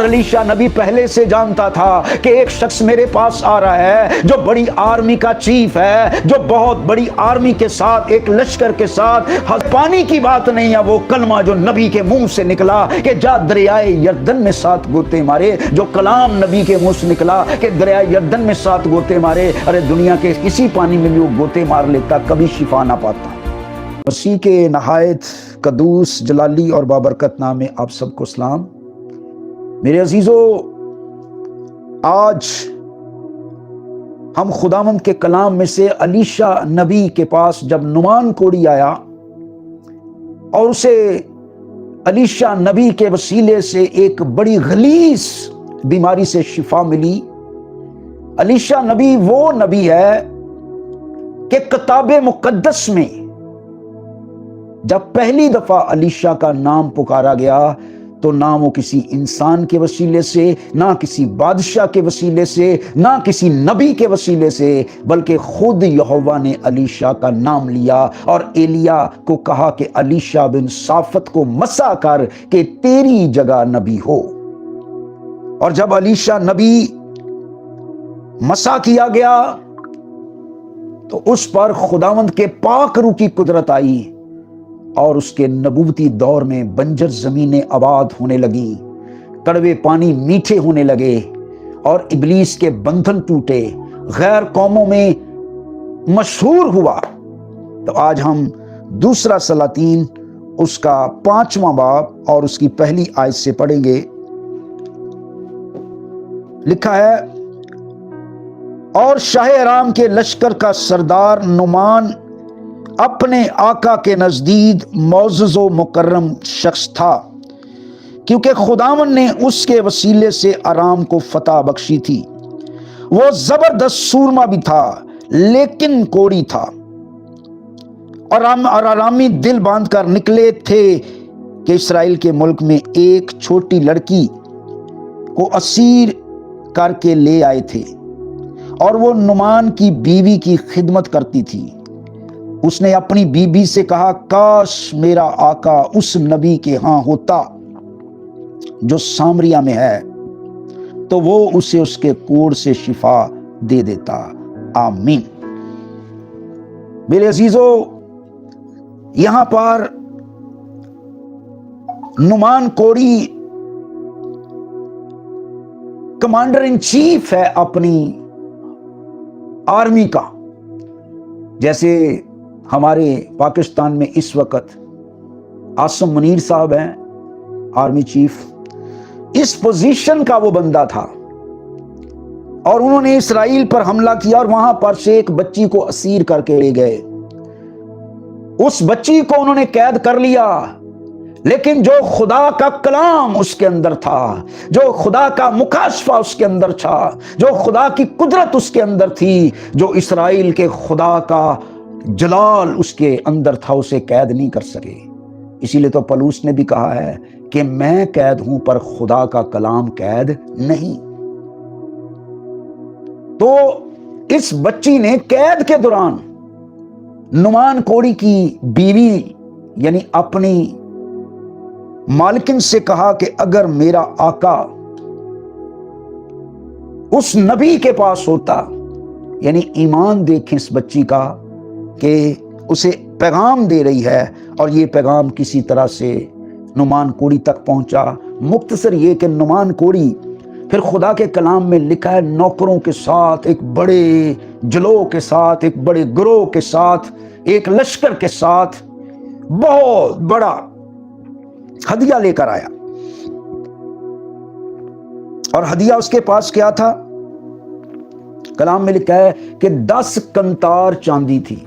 अलीशा नबी पहले से जानता था कि एक शख्स मेरे पास आ रहा है जो बड़ी आर्मी का चीफ है, जो बहुत बड़ी आर्मी के साथ, एक लश्कर के साथ। पानी की बात नहीं है, वो कलमा जो नबी के मुंह से निकला कि जा दरियाए यरदन में 7 गोते मारे, जो कलाम नबी के मुंह से निकला कि दरियाए यरदन में 7 गोते मारे। अरे दुनिया के किसी पानी में भी वो गोते मार लेता, कभी शिफा ना पाता। मसीह के नहायत कदूस जलाली और बाबरकत नाम में आप सबको सलाम। मेरे अजीजों, आज हम खुदावंद के कलाम में से अलीशा नबी के पास जब नुमान कोढ़ी आया और उसे अलीशा नबी के वसीले से एक बड़ी गलीज बीमारी से शिफा मिली। अलीशा नबी वो नबी है कि किताबे मुकद्दस में जब पहली दफा अलीशा का नाम पुकारा गया तो ना वो किसी इंसान के वसीले से, ना किसी बादशाह के वसीले से, ना किसी नबी के वसीले से, बल्कि खुद यहोवा ने अलीशा का नाम लिया और एलिया को कहा कि अलीशा बिन साफत को मसा कर कि तेरी जगह नबी हो। और जब अलीशा नबी मसा किया गया तो उस पर खुदावंद के पाक रूह की कुदरत आई और उसके नबूवती दौर में बंजर जमीनें आबाद होने लगी, कड़वे पानी मीठे होने लगे और इब्लीस के बंधन टूटे, गैर कौमों में मशहूर हुआ। तो आज हम दूसरा सलातीन उसका 5वां बाब और उसकी पहली आयत से पढ़ेंगे। लिखा है, और शाह अराम के लश्कर का सरदार नुमान अपने आका के नजदीक मौजूज़ो मुकर्रम शख्स था, क्योंकि खुदावन ने उसके वसीले से आराम को फतह बख्शी थी। वो जबरदस्त सूरमा भी था लेकिन कोढ़ी था, और आरामी दिल बांध कर निकले थे कि इसराइल के मुल्क में एक छोटी लड़की को असीर करके ले आए थे और वो नुमान की बीवी की खिदमत करती थी। उसने अपनी बीबी से कहा, काश मेरा आका उस नबी के हां होता जो सामरिया में है, तो वो उसे उसके कोढ़ से शिफा दे देता। आमीन। मेरे अजीजों, यहां पर नुमान कोढ़ी कमांडर इन चीफ है अपनी आर्मी का। जैसे हमारे पाकिस्तान में इस वक्त आसम मुनीर साहब हैं आर्मी चीफ, इस पोजीशन का वो बंदा था। और उन्होंने इसराइल पर हमला किया और वहां पर से एक बच्ची को असीर करके ले गए। उस बच्ची को उन्होंने कैद कर लिया, लेकिन जो खुदा का कलाम उसके अंदर था, जो खुदा का मुकाशफा उसके अंदर था, जो खुदा की कुदरत उसके अंदर थी, जो इसराइल के खुदा का जलाल उसके अंदर था, उसे कैद नहीं कर सके। इसीलिए तो पलूस ने भी कहा है कि मैं कैद हूं पर खुदा का कलाम कैद नहीं। तो इस बच्ची ने कैद के दौरान नुमान कोढ़ी की बीवी यानी अपनी मालकिन से कहा कि अगर मेरा आका उस नबी के पास होता, यानी ईमान देखें इस बच्ची का कि उसे पैगाम दे रही है और ये पैगाम किसी तरह से नुमान कोढ़ी तक पहुंचा। मुख्तसर ये कि नुमान कोढ़ी फिर खुदा के कलाम में लिखा है नौकरों के साथ, एक बड़े जलो के साथ, एक बड़े गिरोह के साथ, एक लश्कर के साथ बहुत बड़ा हदिया लेकर आया। और हदिया उसके पास क्या था? कलाम में लिखा है कि 10 कंतार चांदी थी।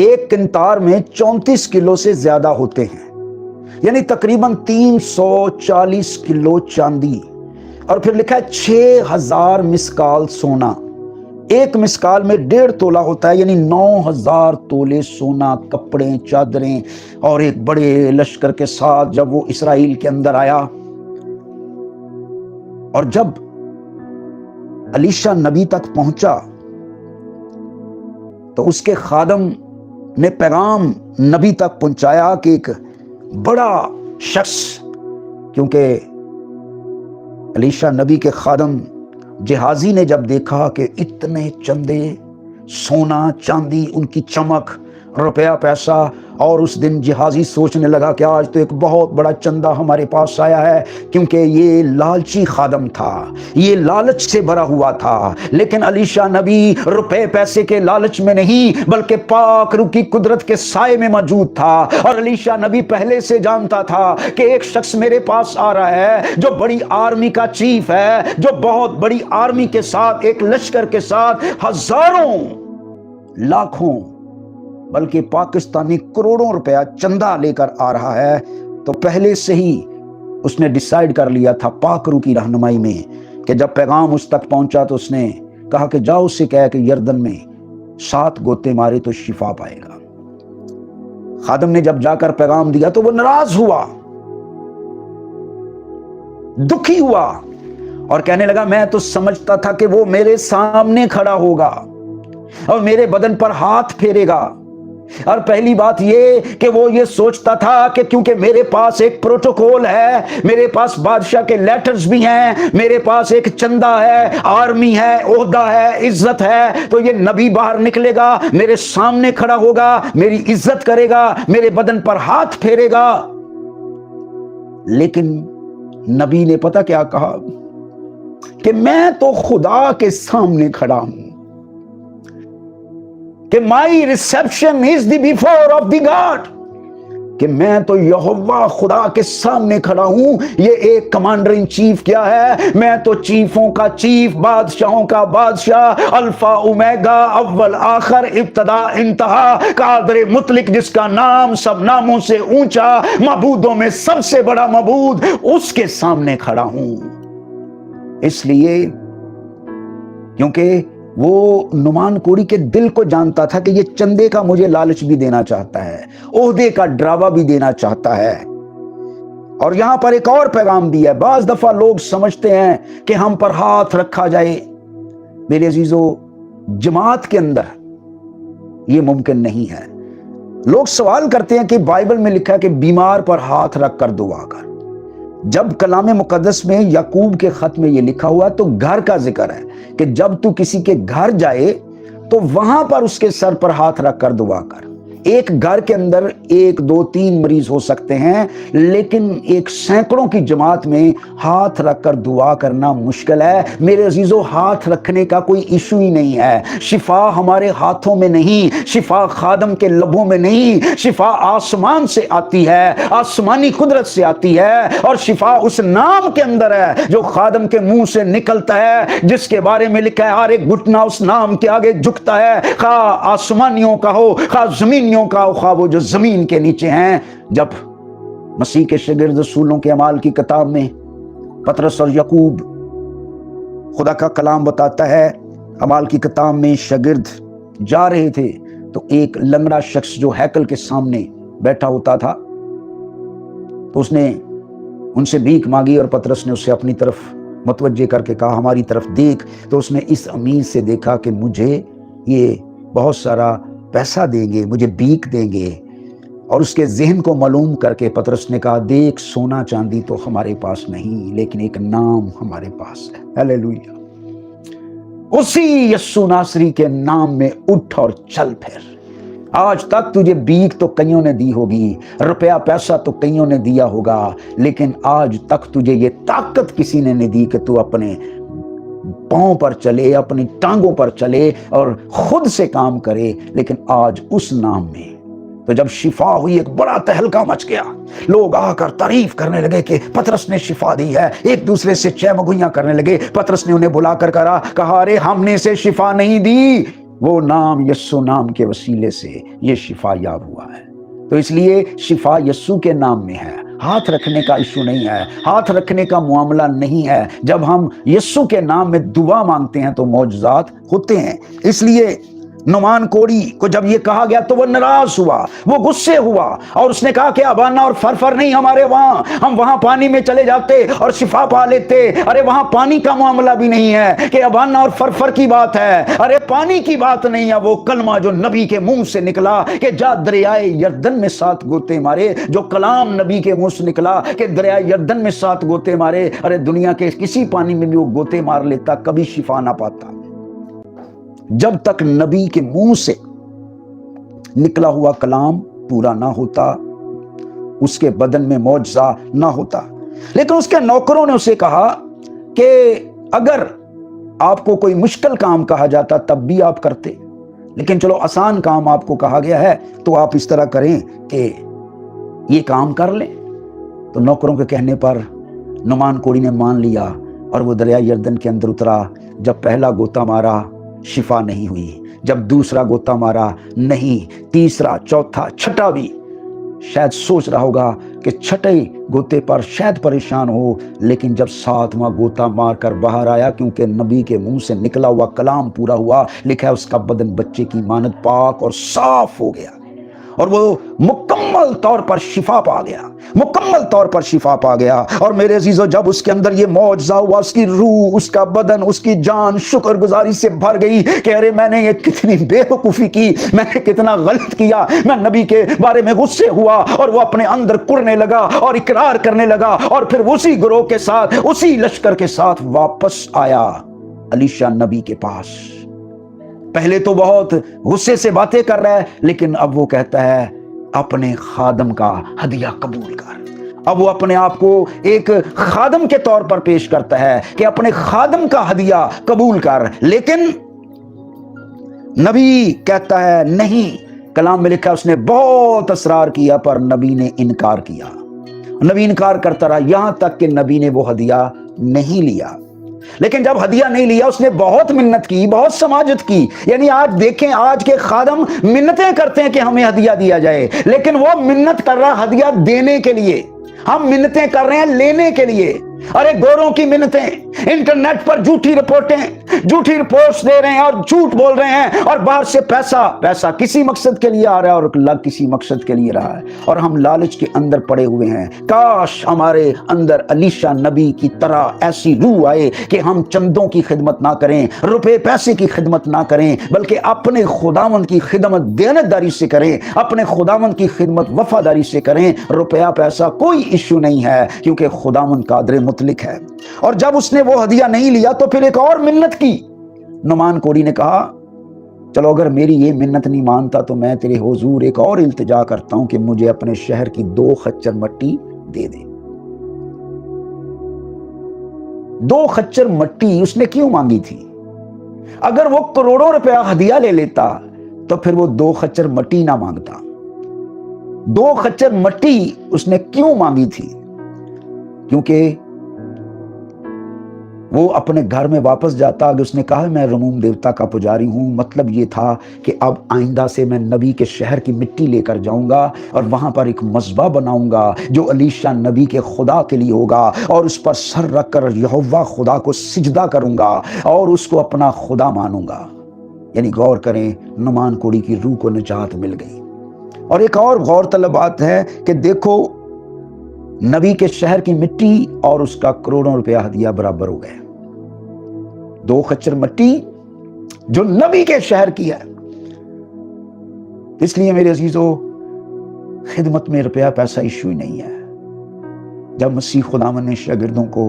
एक कंतार में 34 किलो से ज्यादा होते हैं, यानी तकरीबन 340 किलो चांदी। और फिर लिखा है 6000 मिसकाल सोना। एक मिसकाल में 1.5 तोला होता है, यानी 9000 तोले सोना, कपड़े, चादरें। और एक बड़े लश्कर के साथ जब वो इसराइल के अंदर आया, और जब अलीशा नबी तक पहुंचा तो उसके खादम ने पैगाम नबी तक पहुंचाया कि एक बड़ा शख्स, क्योंकि الیشا نبی کے خادم جہازی نے جب دیکھا کہ اتنے چندے، سونا چاندی، ان کی چمک، روپیہ پیسہ، اور اس دن جہازی سوچنے لگا کہ آج تو ایک بہت بڑا چندہ ہمارے پاس آیا ہے، کیونکہ یہ لالچی خادم تھا، یہ لالچ سے بھرا ہوا تھا۔ لیکن الیشا نبی روپے پیسے کے لالچ میں نہیں بلکہ پاک روح کی قدرت کے سائے میں موجود تھا، اور الیشا نبی پہلے سے جانتا تھا کہ ایک شخص میرے پاس آ رہا ہے جو بڑی آرمی کا چیف ہے، جو بہت بڑی آرمی کے ساتھ، ایک لشکر کے ساتھ، ہزاروں، لاکھوں، بلکہ پاکستانی کروڑوں روپیہ چندہ لے کر آ رہا ہے۔ تو پہلے سے ہی اس نے ڈیسائیڈ کر لیا تھا پاک روح کی رہنمائی میں کہ جب پیغام اس تک پہنچا تو اس نے کہا کہ جاؤ اس سے کہے کہ یردن میں 7 گوتے مارے تو شفا پائے گا۔ خادم نے جب جا کر پیغام دیا تو وہ ناراض ہوا، دکھی ہوا، اور کہنے لگا میں تو سمجھتا تھا کہ وہ میرے سامنے کھڑا ہوگا اور میرے بدن پر ہاتھ پھیرے گا، اور پہلی بات یہ کہ وہ یہ سوچتا تھا کہ کیونکہ میرے پاس ایک پروٹوکول ہے، میرے پاس بادشاہ کے لیٹرز بھی ہیں، میرے پاس ایک چندہ ہے، آرمی ہے، عہدہ ہے، عزت ہے، تو یہ نبی باہر نکلے گا، میرے سامنے کھڑا ہوگا، میری عزت کرے گا، میرے بدن پر ہاتھ پھیرے گا۔ لیکن نبی نے پتہ کیا کہا کہ میں تو خدا کے سامنے کھڑا ہوں، کہ my reception is the before of the God, کہ میں تو یہوہ خدا کے سامنے کھڑا ہوں۔ یہ ایک کمانڈر ان چیف کیا ہے؟ میں تو چیفوں کا چیف، بادشاہوں کا بادشاہ، الفا اومیگا، اول آخر، ابتدا انتہا، قادر مطلق، جس کا نام سب ناموں سے اونچا، معبودوں میں سب سے بڑا معبود، اس کے سامنے کھڑا ہوں۔ اس لیے کیونکہ وہ نعمان کوڑی کے دل کو جانتا تھا کہ یہ چندے کا مجھے لالچ بھی دینا چاہتا ہے، عہدے کا ڈراوا بھی دینا چاہتا ہے۔ اور یہاں پر ایک اور پیغام بھی ہے۔ بعض دفعہ لوگ سمجھتے ہیں کہ ہم پر ہاتھ رکھا جائے، میرے عزیزو، جماعت کے اندر یہ ممکن نہیں ہے۔ لوگ سوال کرتے ہیں کہ بائبل میں لکھا ہے کہ بیمار پر ہاتھ رکھ کر دعا کر، جب کلام مقدس میں یعقوب کے خط میں یہ لکھا ہوا تو گھر کا ذکر ہے کہ جب تو کسی کے گھر جائے تو وہاں پر اس کے سر پر ہاتھ رکھ کر دعا کر۔ ایک گھر کے اندر 1 2 3 مریض ہو سکتے ہیں، لیکن ایک سینکڑوں کی جماعت میں ہاتھ رکھ کر دعا کرنا مشکل ہے۔ میرے عزیزو، ہاتھ رکھنے کا کوئی ایشو ہی نہیں ہے۔ شفا ہمارے ہاتھوں میں نہیں، شفا خادم کے لبوں میں نہیں، شفا آسمان سے آتی ہے، آسمانی قدرت سے آتی ہے، اور شفا اس نام کے اندر ہے جو خادم کے منہ سے نکلتا ہے، جس کے بارے میں لکھا ہے ہر ایک گھٹنا اس نام کے آگے جھکتا ہے، خواہ آسمانیوں کا ہو، خواہ زمینیوں کا ہو، خواہ وہ جو زمین کے نیچے ہیں۔ جب مسیح کے شاگرد رسولوں کے اعمال کی کتاب میں پطرس اور یعقوب، خدا کا کلام بتاتا ہے، اعمال کی کتاب میں شاگرد جا رہے تھے تو ایک لنگڑا شخص جو ہیکل کے سامنے بیٹھا ہوتا تھا، تو اس نے ان سے بھیک مانگی، اور پطرس نے اسے اپنی طرف متوجہ کر کے کہا ہماری طرف دیکھ۔ تو اس نے اس امید سے دیکھا کہ مجھے یہ بہت سارا پیسہ دیں گے، مجھے بھیک دیں گے، اور اس کے ذہن کو معلوم کر کے پطرس نے کہا دیکھ، سونا چاندی تو ہمارے پاس نہیں، لیکن ایک نام ہمارے پاس ہے۔ ہلیلویہ! اسی یسوع ناصری کے نام میں اٹھ اور چل پھر۔ آج تک تجھے بھیک تو کئیوں نے دی ہوگی، روپیہ پیسہ تو کئیوں نے دیا ہوگا، لیکن آج تک تجھے یہ طاقت کسی نے نہیں دی کہ تو اپنے پاؤں پر چلے، اپنی ٹانگوں پر چلے اور خود سے کام کرے۔ لیکن آج اس نام میں تو جب شفا ہوئی، ایک بڑا تہلکہ مچ گیا، لوگ آ کر تعریف کرنے لگے کہ پطرس نے شفا دی ہے، ایک دوسرے سے چہمگوئیاں کرنے لگے۔ پطرس نے انہیں بلا کر کہا ارے ہم نے اسے شفا نہیں دی، وہ نام یسوع نام کے وسیلے سے یہ شفا یاب ہوا ہے۔ تو اس لیے شفا یسوع کے نام میں ہے، ہاتھ رکھنے کا ایشو نہیں ہے، ہاتھ رکھنے کا معاملہ نہیں ہے۔ جب ہم یسوع کے نام میں دعا مانگتے ہیں تو معجزات ہوتے ہیں۔ اس لیے नुमान कोड़ी को जब ये कहा गया तो वो नाराज हुआ, वो गुस्से हुआ और उसने कहा कि अबाना और फरफर नहीं हमारे वहां, हम वहां पानी में चले जाते और शिफा पा लेते। अरे वहां पानी का मामला भी नहीं है कि अबाना और फरफर की बात है, अरे पानी की बात नहीं है। वो कलमा जो नबी के मुंह से निकला कि जा दरियाए यर्दन में 7 गोते मारे, जो कलाम नबी के मुंह से निकला कि दरिया यर्दन में 7 गोते मारे, अरे दुनिया के किसी पानी में भी वो गोते मार लेता, कभी शिफा ना पाता। जब तक नबी के मुंह से निकला हुआ कलाम पूरा ना होता, उसके बदन में मौजज़ा ना होता। लेकिन उसके नौकरों ने उसे कहा कि अगर आपको कोई मुश्किल काम कहा जाता तब भी आप करते, लेकिन चलो आसान काम आपको कहा गया है तो आप इस तरह करें कि ये काम कर लें। तो नौकरों के कहने पर नुमान कोड़ी ने मान लिया और वो दरिया यर्दन के अंदर उतरा। जब पहला गोता मारा शिफा नहीं हुई, जब दूसरा गोता मारा नहीं, तीसरा, चौथा, छठा भी। शायद सोच रहा होगा कि छठे गोते पर शायद परेशान हो, लेकिन जब 7वां गोता मारकर बाहर आया, क्योंकि नबी के मुंह से निकला हुआ कलाम पूरा हुआ, लिखा है उसका बदन बच्चे की मानद पाक और साफ हो गया और वो मुकम्मल तौर पर शिफा पा गया, मुकम्मल तौर पर शिफा पा गया। और मेरे अजीजों, जब उसके अंदर ये मौजज़ा हुआ, उसकी रूह, उसका बदन, उसकी जान शुक्रगुजारी से भर गई कि अरे मैंने ये कितनी बेवकूफ़ी की, मैंने कितना गलत किया। मैं नबी के बारे में गुस्से हुआ और वो अपने अंदर कुरने लगा और इकरार करने लगा और फिर उसी गिरोह के साथ, उसी लश्कर के साथ वापस आया अलीशा नबी के पास। पहले तो बहुत गुस्से से बातें कर रहा है, लेकिन अब वो कहता है अपने खादम का हदिया कबूल कर। अब वो अपने आप को एक खादम के तौर पर पेश करता है कि अपने खादम का हदिया कबूल कर। लेकिन नबी कहता है नहीं। कलाम में लिखा उसने बहुत असरार किया पर नबी ने इनकार किया। नबी इनकार करता रहा, यहां तक कि नबी ने वो हदिया नहीं लिया। लेकिन जब हदिया नहीं लिया, उसने बहुत मिन्नत की, बहुत समाजत की। यानी आज देखें, आज के खादम मिन्नतें करते हैं कि हमें हदिया दिया जाए, लेकिन वो मिन्नत कर रहा हदिया देने के लिए, हम मिन्नतें कर रहे हैं लेने के लिए। अरे गोरों की मिन्नतें, इंटरनेट पर झूठी रिपोर्ट्स दे रहे हैं और झूठ बोल रहे हैं, और बाहर से पैसा किसी मकसद के लिए आ रहा है और अल्लाह किसी मकसद के लिए रहा है, और हम लालच के अंदर पड़े हुए हैं। काश हमारे अंदर अलीशा नबी की तरह ऐसी रूह आए कि हम चंदों की खिदमत ना करें, रुपए पैसे की खिदमत ना करें, बल्कि अपने खुदावंद की खिदमत देनतदारी से करें, अपने खुदावंद की खिदमत वफादारी से करें। रुपया पैसा कोई इश्यू नहीं है, क्योंकि खुदावंद कादर मुतलिक है। और जब उसने वो हदिया नहीं लिया तो फिर एक और मिन्नत की। नुमान कोड़ी ने कहा चलो अगर मेरी ये मिन्नत नहीं मानता तो मैं तेरे हुजूर एक और इल्तिजा करता हूं कि मुझे अपने शहर की 2 खच्चर मट्टी दे दे। 2 खच्चर मट्टी उसने क्यों मांगी थी? अगर वो करोड़ों रुपया हदिया ले लेता तो फिर वो 2 खच्चर मट्टी ना मांगता। 2 खच्चर मट्टी उसने क्यों मांगी थी? क्योंकि वो अपने घर में वापस जाता, अगर उसने कहा मैं रमूम देवता का पुजारी हूं, मतलब ये था कि अब आइंदा से मैं नबी के शहर की मिट्टी लेकर जाऊंगा और वहां पर एक मज़बा बनाऊंगा जो अलीशा नबी के खुदा के लिए होगा, और उस पर सर रखकर यहोवा खुदा को सिजदा करूंगा और उसको अपना खुदा मानूंगा। यानी गौर करें, नुमान कोड़ी की रूह को निजात मिल गई। और एक और गौरतलब बात है कि देखो, नबी के शहर की मिट्टी और उसका करोड़ों रुपया हदिया बराबर हो गए। 2 खच्चर मिट्टी जो नबी के शहर की है। इसलिए मेरे अजीजों, खिदमत में रुपया पैसा इशू ही नहीं है। जब मसीह खुदावंद ने शागिर्दों को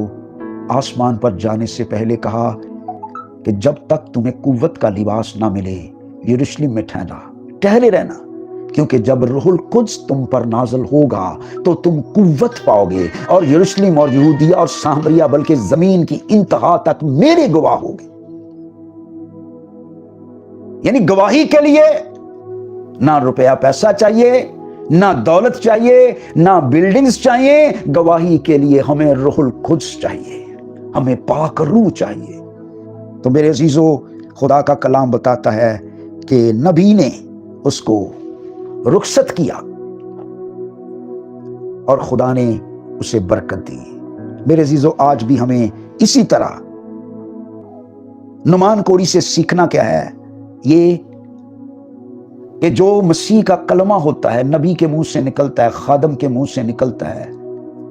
आसमान पर जाने से पहले कहा कि जब तक तुम्हें कुव्वत का लिबास ना मिले यरूशलेम में ठहरे रहना, क्योंकि जब रूहुल कुद्स तुम पर नाज़िल होगा तो तुम कुव्वत पाओगे और यरूशलेम और यहूदिया और सामरिया बल्कि जमीन की इंतहा तक मेरे गवाह होगे। यानी गवाही के लिए ना रुपया पैसा चाहिए, ना दौलत चाहिए, ना बिल्डिंग्स चाहिए। गवाही के लिए हमें रूहुल कुद्स चाहिए, हमें पाक रूह चाहिए। तो मेरे अजीजों, खुदा का कलाम बताता है कि नबी ने उसको रुखसत किया और खुदा ने उसे बरकत दी। मेरे अजीजों, आज भी हमें इसी तरह नुमान कोड़ी से सीखना क्या है? ये کہ جو مسیح کا کلمہ ہوتا ہے، نبی کے منہ سے نکلتا ہے، خادم کے منہ سے نکلتا ہے،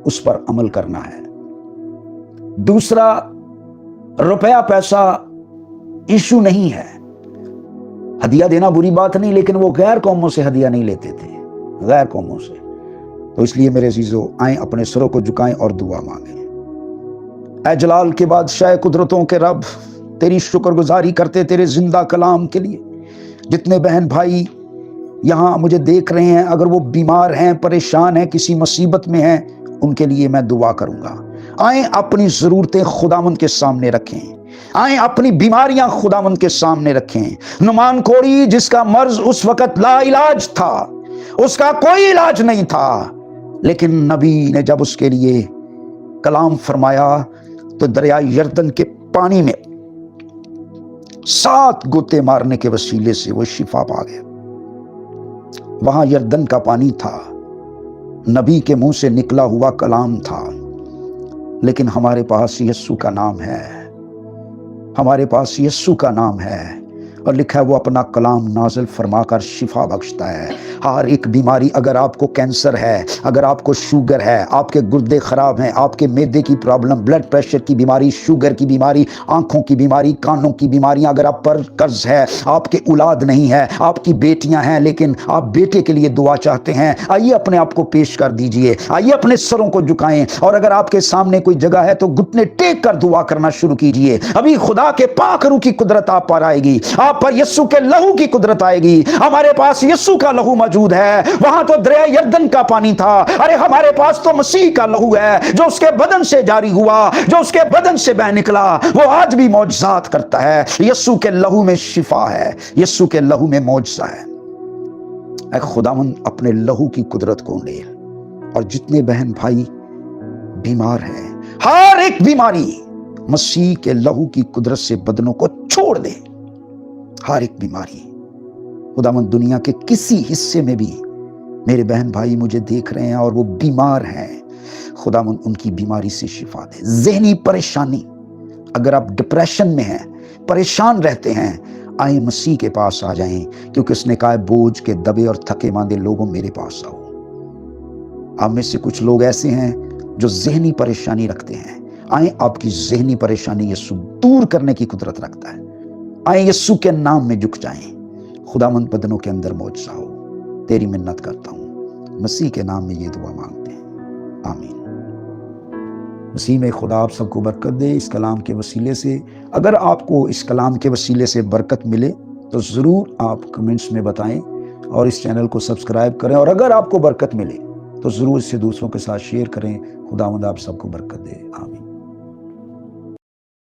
اس پر عمل کرنا ہے۔ دوسرا، روپیہ پیسہ ایشو نہیں ہے، ہدیہ دینا بری بات نہیں، لیکن وہ غیر قوموں سے ہدیہ نہیں لیتے تھے، غیر قوموں سے۔ تو اس لیے میرے عزیزو، آئیں اپنے سروں کو جھکائیں اور دعا مانگیں۔ اے جلال کے بادشاہ، قدرتوں کے رب، تیری شکر گزاری کرتے تیرے زندہ کلام کے لیے۔ جتنے بہن بھائی یہاں مجھے دیکھ رہے ہیں، اگر وہ بیمار ہیں، پریشان ہیں، کسی مصیبت میں ہیں، ان کے لیے میں دعا کروں گا۔ آئیں اپنی ضرورتیں خداوند کے سامنے رکھیں، آئیں اپنی بیماریاں خداوند کے سامنے رکھیں۔ نعمان کوڑی جس کا مرض اس وقت لا علاج تھا، اس کا کوئی علاج نہیں تھا، لیکن نبی نے جب اس کے لیے کلام فرمایا تو دریائے یردن کے پانی میں 7 غوطے مارنے کے وسیلے سے وہ شفا پا گیا۔ وہاں یردن کا پانی تھا، نبی کے منہ سے نکلا ہوا کلام تھا، لیکن ہمارے پاس یسوع کا نام ہے، ہمارے پاس یسوع کا نام ہے، اور لکھا ہے وہ اپنا کلام نازل فرما کر شفا بخشتا ہے۔ ہر ایک بیماری، اگر آپ کو کینسر ہے، اگر آپ کو شوگر ہے، آپ کے گردے خراب ہیں، آپ کے معدے کی پرابلم، بلڈ پریشر کی بیماری، شوگر کی بیماری، آنکھوں کی بیماری، کانوں کی بیماریاں، اگر آپ پر قرض ہے، آپ کے اولاد نہیں ہے، آپ کی بیٹیاں ہیں لیکن آپ بیٹے کے لیے دعا چاہتے ہیں، آئیے اپنے آپ کو پیش کر دیجئے، آئیے اپنے سروں کو جھکائیں، اور اگر آپ کے سامنے کوئی جگہ ہے تو گھٹنے ٹیک کر دعا کرنا شروع کیجئے۔ ابھی خدا کے پاک روح کی قدرت آپ پر آئے گی، آپ پر یسوع کے لہو کی قدرت آئے گی۔ ہمارے پاس یسوع کا لہو موجود ہے، وہاں تو دریائے یردن کا پانی تھا، ارے ہمارے پاس تو مسیح کا لہو ہے جو اس کے بدن سے جاری ہوا، جو اس کے بدن سے بہ نکلا، وہ آج بھی معجزات کرتا ہے۔ یسوع کے لہو میں شفا ہے، یسوع کے لہو میں معجزہ ہے۔ اے خداوند اپنے لہو کی قدرت کو لے، اور جتنے بہن بھائی بیمار ہیں، ہر ایک بیماری مسیح کے لہو کی قدرت سے بدنوں کو چھوڑ دے، ہر ایک بیماری۔ خداوند دنیا کے کسی حصے میں بھی میرے بہن بھائی مجھے دیکھ رہے ہیں اور وہ بیمار ہیں، خداوند ان کی بیماری سے شفا دے۔ ذہنی پریشانی، اگر آپ ڈپریشن میں ہیں، پریشان رہتے ہیں، آئیں مسیح کے پاس آ جائیں، کیونکہ اس نے کہا ہے بوجھ کے دبے اور تھکے ماندے لوگوں میرے پاس آؤ۔ آپ میں سے کچھ لوگ ایسے ہیں جو ذہنی پریشانی رکھتے ہیں، آئیں آپ کی ذہنی پریشانی یسوع دور کرنے کی قدرت رکھتا ہے۔ آئیں یسوع کے نام میں جھک جائیں، خداوند بدنوں کے اندر معجزہ ہو۔ تیری منت کرتا ہوں، مسیح کے نام میں یہ دعا مانگتے ہیں، آمین۔ مسیح میں خدا آپ سب کو برکت دے اس کلام کے وسیلے سے۔ اگر آپ کو اس کلام کے وسیلے سے برکت ملے تو ضرور آپ کمنٹس میں بتائیں، اور اس چینل کو سبسکرائب کریں، اور اگر آپ کو برکت ملے تو ضرور اسے دوسروں کے ساتھ شیئر کریں۔ خداوند آپ سب کو برکت دے، آمین۔